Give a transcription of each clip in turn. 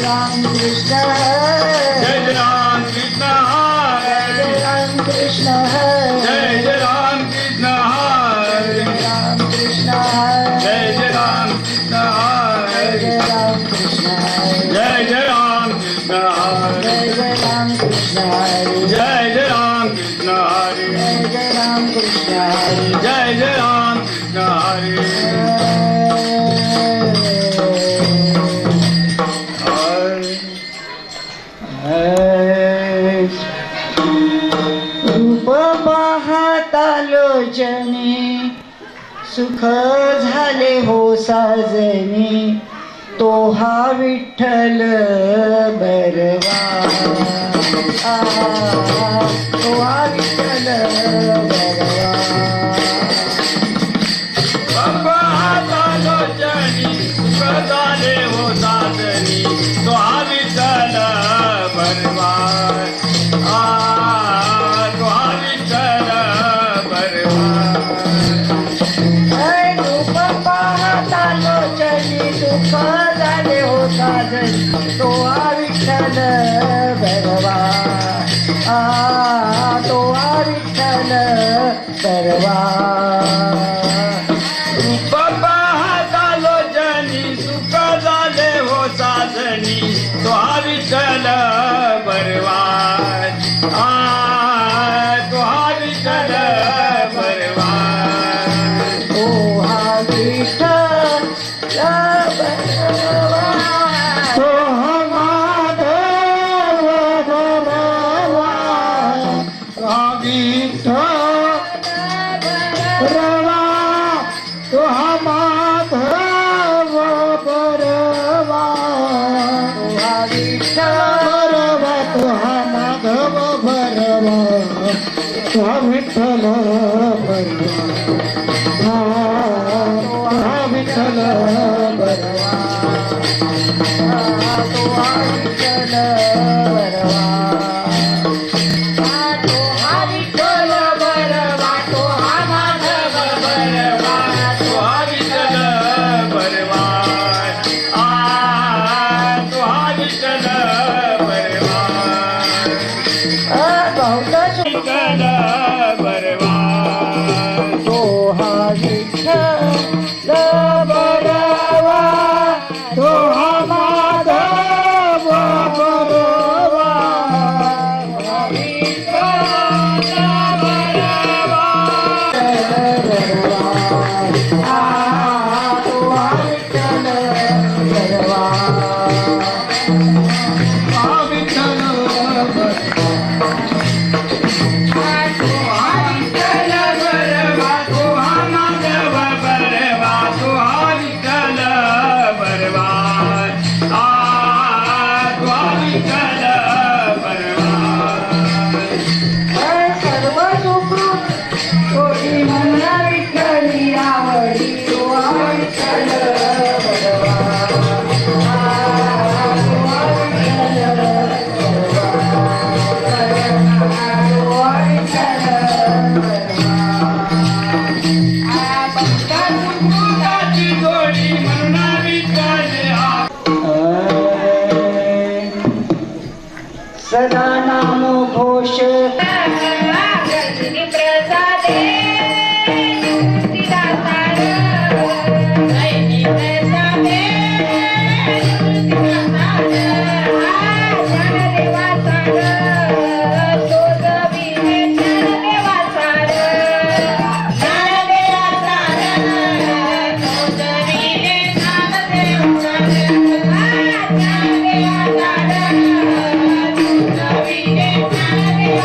राम कृष्ण जय जय राम कृष्ण जय राम कृष्ण जय जय राम कृष्ण राम कृष्ण जय जय राम कृष्ण राम कृष्ण जय जय राम कृष्ण जय राम कृष्ण जय जय राम कृष्ण जय राम कृष्ण जय जय राम कृष्ण रूप पाहता लोचनी सुख झाले हो साजनी तो हा विठ्ठल बरवा तो हा विठ्ठल बरवा लोचनी सुखदाले हो साजनी तो हा विठ्ठल बरवा तो हा विठ्ठल बरवा रूप पाहता लोचनी सुख झाले हो साजनी तो हा विठ्ठल बरवा तो हा विठ्ठल बरवा बाबा हातालो जनी सुख झाले हो साजनी तो हा विठ्ठल बरवा तो हा विठ्ठल बरवा ओ हा विठ्ठल बरवा तो हा माधव बरवा हा विठ्ठल बरवा तो हा माधव बरवा तो हा विठ्ठल बरवा तो हा माधव बरवा तो हा विठ्ठल बरवा तो हा विठ्ठल बरवा तो हा विठ्ठल बरवा तो हा विठ्ठल बरवा तो हा माधव बरवा तो हा विठ्ठल बरवा तो हा विठ्ठल बरवा विठ्ठल बरवा तो हा विठ्ठल बरवा तो हा माधव बरवा हा विठ्ठल बरवा तो हा विठ्ठल बरवा हा विठ्ठल सर्व सुखरूप कोटी म्हणा विठ्ठली आवडी तो हा विठ्ठल बरवा तो हा विठ्ठल बरवा तो हा विठ्ठल भक्ताची जोडी म्हणून विठ्ठल सदा नाम घोष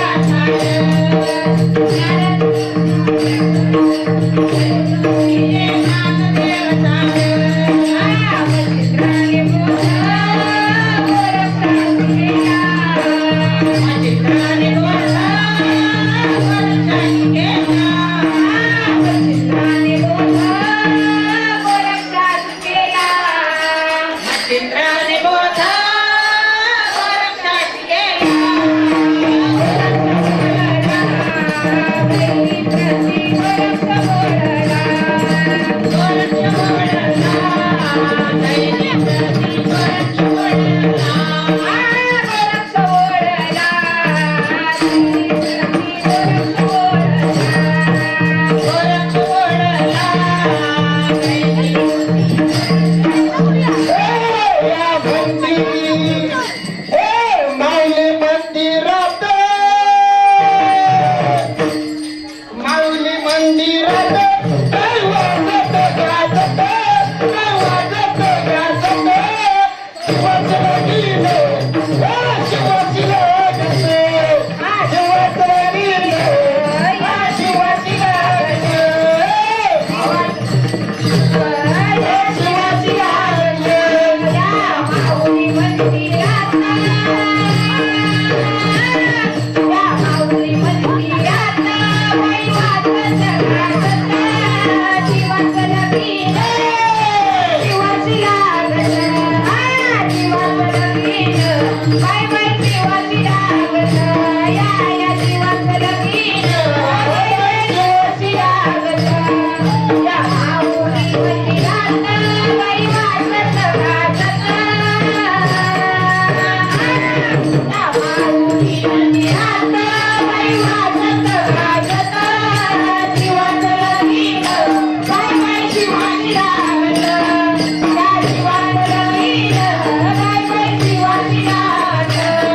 Thank you. मंदिर हे माऊली मंदिरात माऊली मंदिरात काय वाजत गाजत काय वाजत गाजत शिवाचं लगीन शिवाची लगन शिवाचं लगीन शिवाची लगन शिवाची लगन माऊली मंदिरात बाई वाजत गाजत जीवाचं लगीन जीवाची लागत जीवाचं लगीन बाई बाई जीवाची लागत या जीवाचं लगीन जीवाची लागत या माऊली मंदिरात बाई वाजत गाजत या माऊली मंदिरात बाई वाजत गाजत जीवाचं लगीन बाई बाई जीवाची लागत या जीवाचं लगीन बाई बाई जीवाची लागत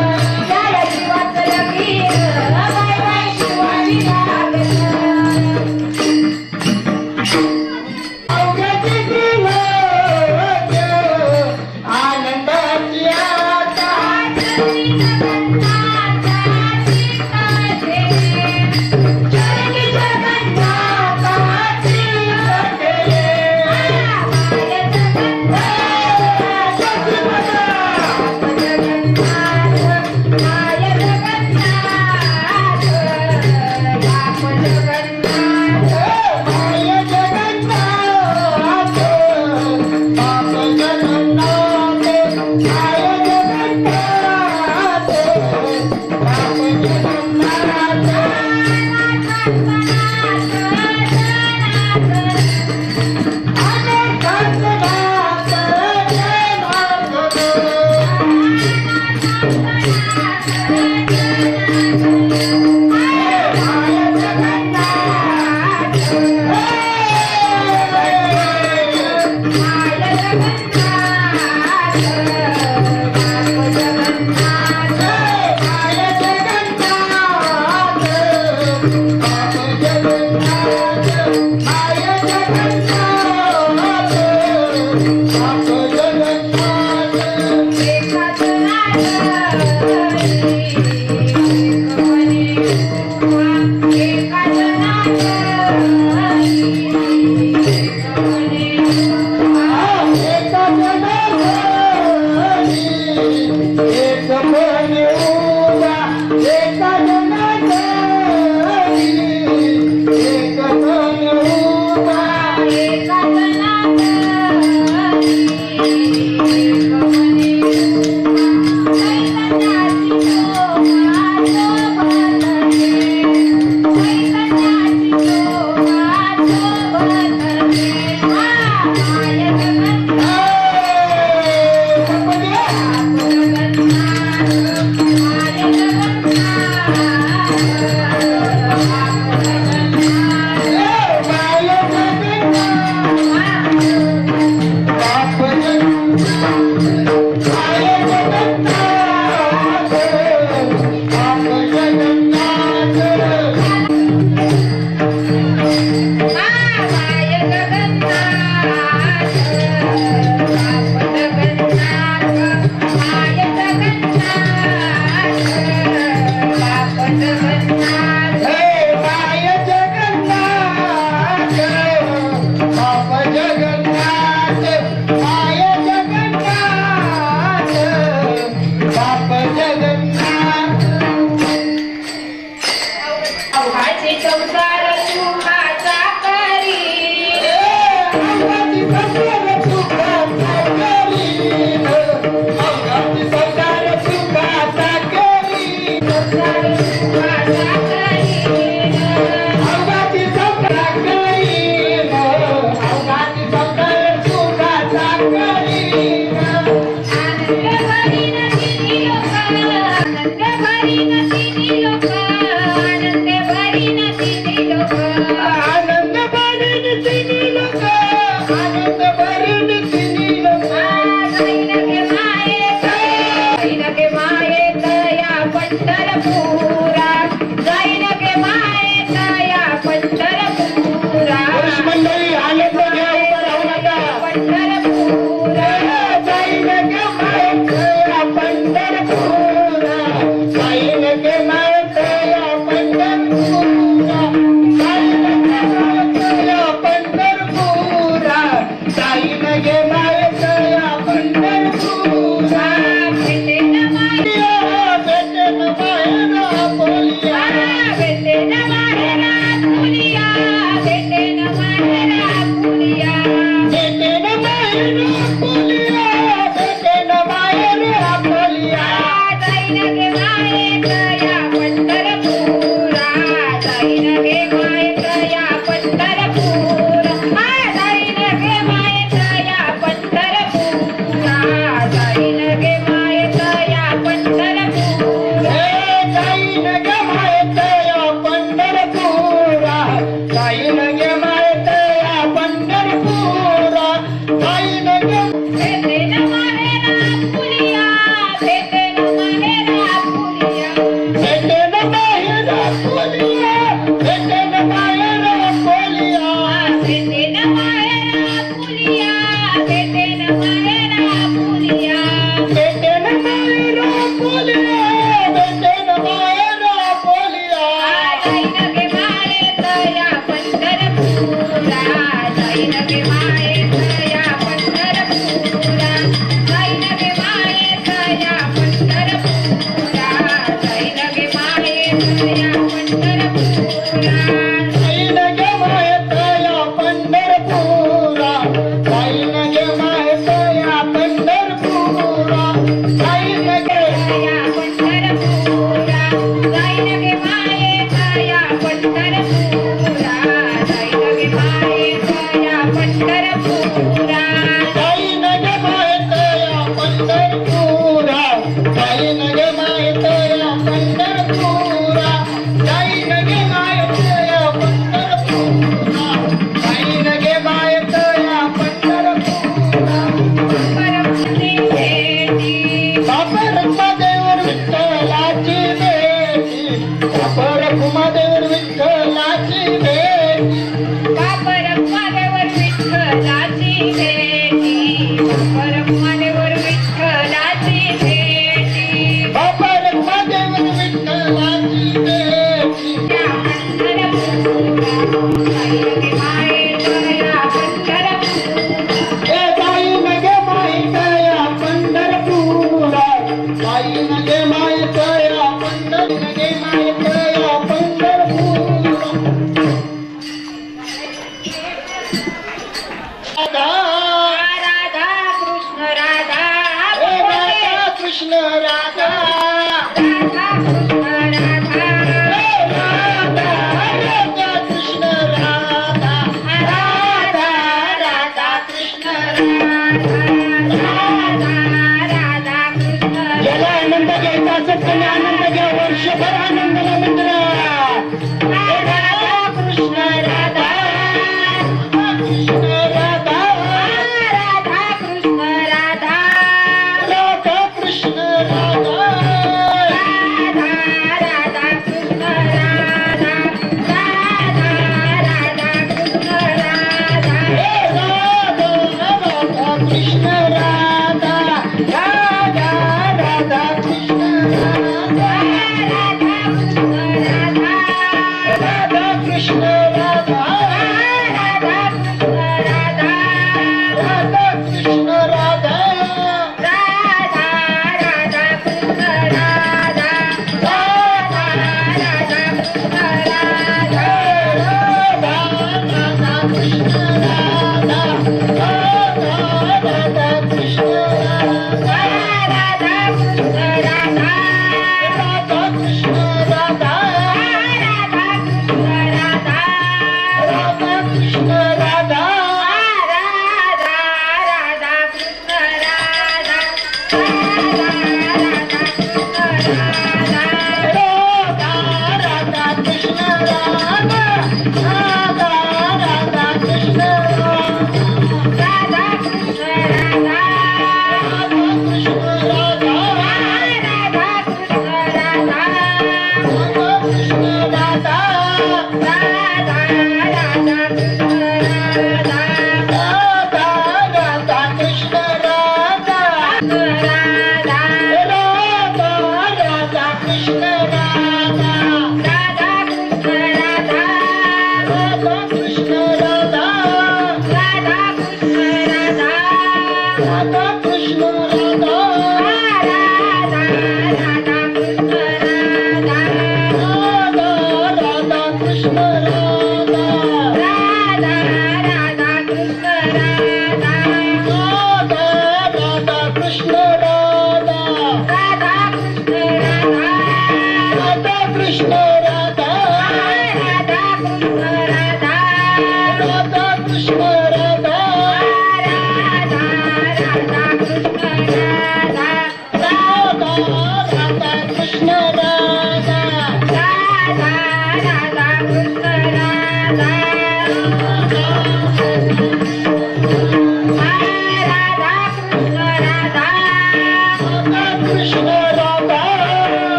जाईन गे या पंढरपुरा जाईन गे मायेत या पंढरपुरा जाईन गे मायेत या पंढरपुरा जाईन गे मायेत या पंढरपुरा जाईन गे मायेत या पंढरपुरा जाईन गे मायेत या पंढरपुरा जाईन गे मायेत या पंढरपुरा परमती भेटी बापर कुमादेवर विठ्ठलाची भेटी बापर कुमादेवर विठ्ठलाची भेटी बापर मादेवर विठ्ठलाची भेटी बापर मादेवर विठ्ठलाची भेटी बापर कुमादेवर विठ्ठलाची भेटी या पंढरपुरा जाईन गे मायेत या पंढरपुरा ए जाईन गे मायेत या पंढरपुरा जाईन गे मायेत या पंढरपुरा राधा राधा कृष्ण राधा ए राधा कृष्ण राधा राधा कृष्ण राधा राधा राधा कृष्ण राधा राधा राधा कृष्ण राधा कृष्ण याला आनंद घ्यायचा असेल तर आनंद घ्या वर्षभर आनंदाला मित्र राधा कृष्ण राधा कृष्ण राधा राधा कृष्ण राधा राधा कृष्ण राधा राधा कृष्ण राधा राधा कृष्ण राधा राधा कृष्ण राधा राधा राधा कृष्ण राधा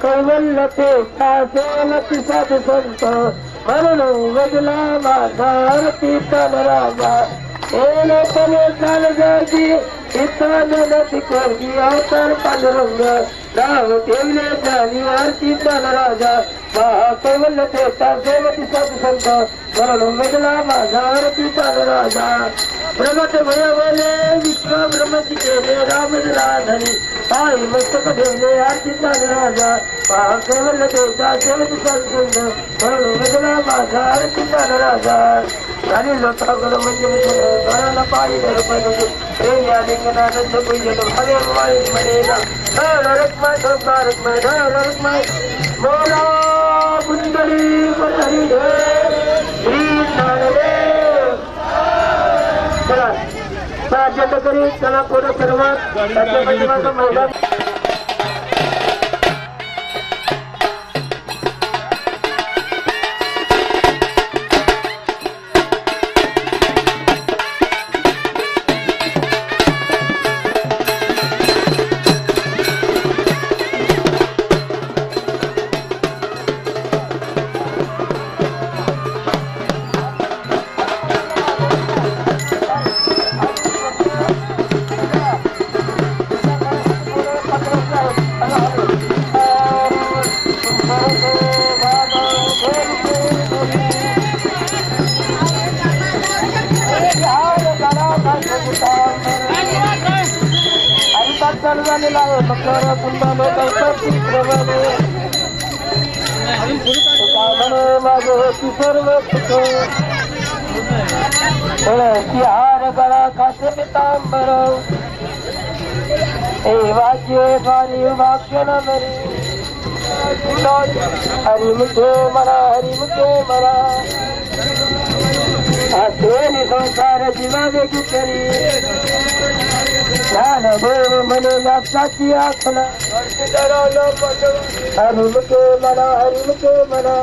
कैवल्य ते सेवती साधू संत म्हणून वजला माझा आरती राजा पणे चाल जागी इथं नदी करगी अवतार पांडुरंग नाव ठेवले झाली आरती राजा कैवल्य ते सेवती साधू संत म्हणून वजला माझा आरती राजा प्रगट भयवले विश्व ब्रह्मची केले राम राधनी आई मस्तक ठेवले आरती राजा कैवल्य देवता सेवती साधू संत म्हणून वजला माझा आरती राजा आणि लोकांकडे म्हणजे घराला पाणी प्रेम या लिंगनानंद पूजन हरे वाई म्हणेना रक्माय रक्माय रक्माय मोला कुंडली पतरी श्री नारायण चला साध्य करी चला पुढे सर्वात मैदान चालू झालेला आहे मकर कुंभाने माझं होती सर्व हार गळा कासे पितांबर हे वाक्य स्वारी वाक्य नरी हरिमुखे मला हरिमुखे मला असे संसार जीवा वेगळी करी ध्यान देव म्हणे लाक्षाची आखला हरिमुखे मला हरिमुखे मला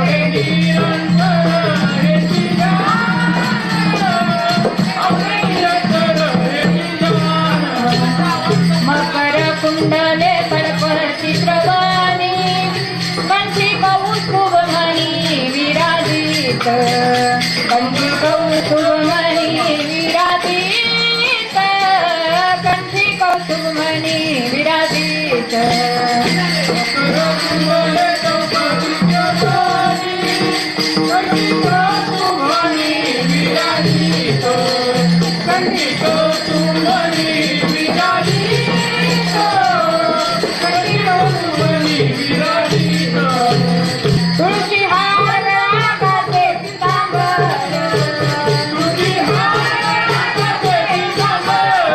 हे निरंतर हेची ध्यान. आवडे निरंतर हेची ध्यान. मकर कुंडले फडफडती प्रवाणी कंठी कौस्तुभ मणी विराजित कंठी कौस्तुभ मणी विराजित कंठी कौस्तुभ मणी विराजित कुंडले चौकटीच्या वाणी, कंठीचा शुभानी विराजित. कंठीचा शुभानी विराजित. कंठीचा शुभानी विराजित. तुळशी हार गळाचे पितांबर तुझी हाराचे पितांबर.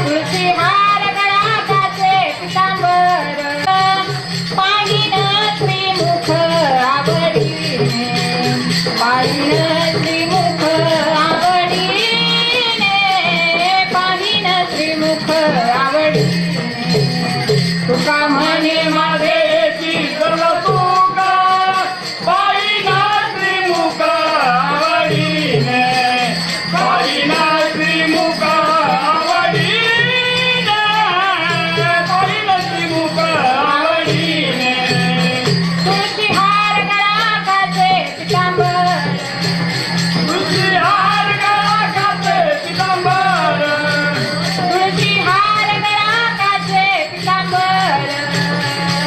तुळशी हार गळाचे पितांबर पाहिन श्रीमुख आवडीने पाहिन श्रीमुख आवडीने पाहिन श्रीमुख आवडीने तुका म्हणे मागे तुका पाहिना श्रीमुख आवडीने. पाहिना श्रीमुख आवडीने. पाहिना श्रीमुख आवडीने. तुळशी हार गळाचे पितांबर तुझी हार गळाचे पितांबर. तुळशी हार गळाचे पितांबर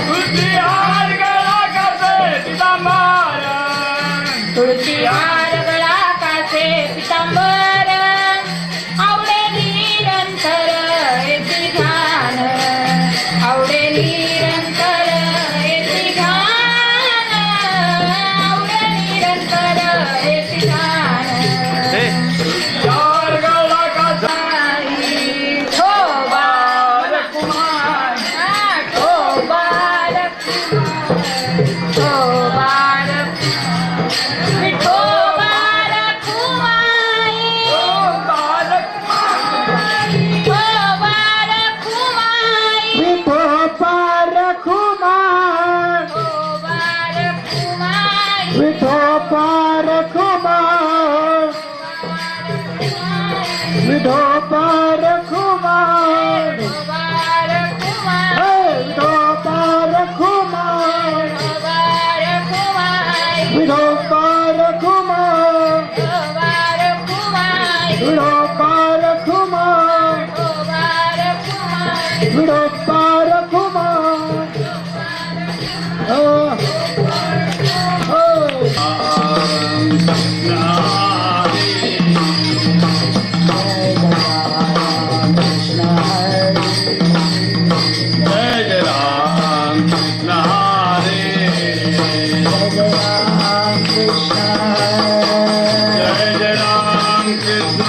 तुझी हार गळाचे पितांबर. तुळशी हार गळाचे पितांबर आवडे निरंतर येती ध्यान आवडे निरंतर येती ध्यान आवडे निरंतर येती ध्यान हार गळाचा ठोबार कुमार. ठोबार ठोबार विठोबार कुमाई ठोबार कुमाई विठोबार खुमार ठोबार कुमाई विठोबार खुमार विठोबार खुमार ठोबार कुमाई हे विठोबार खुमार ठोबार कुमाई विठोबार खुमार ठोबार कुमाई विठोबार खुमार ठोबार कुमाई विठोबार खुमार हो हो जय जय राम कृष्ण हरे. जय जय राम कृष्ण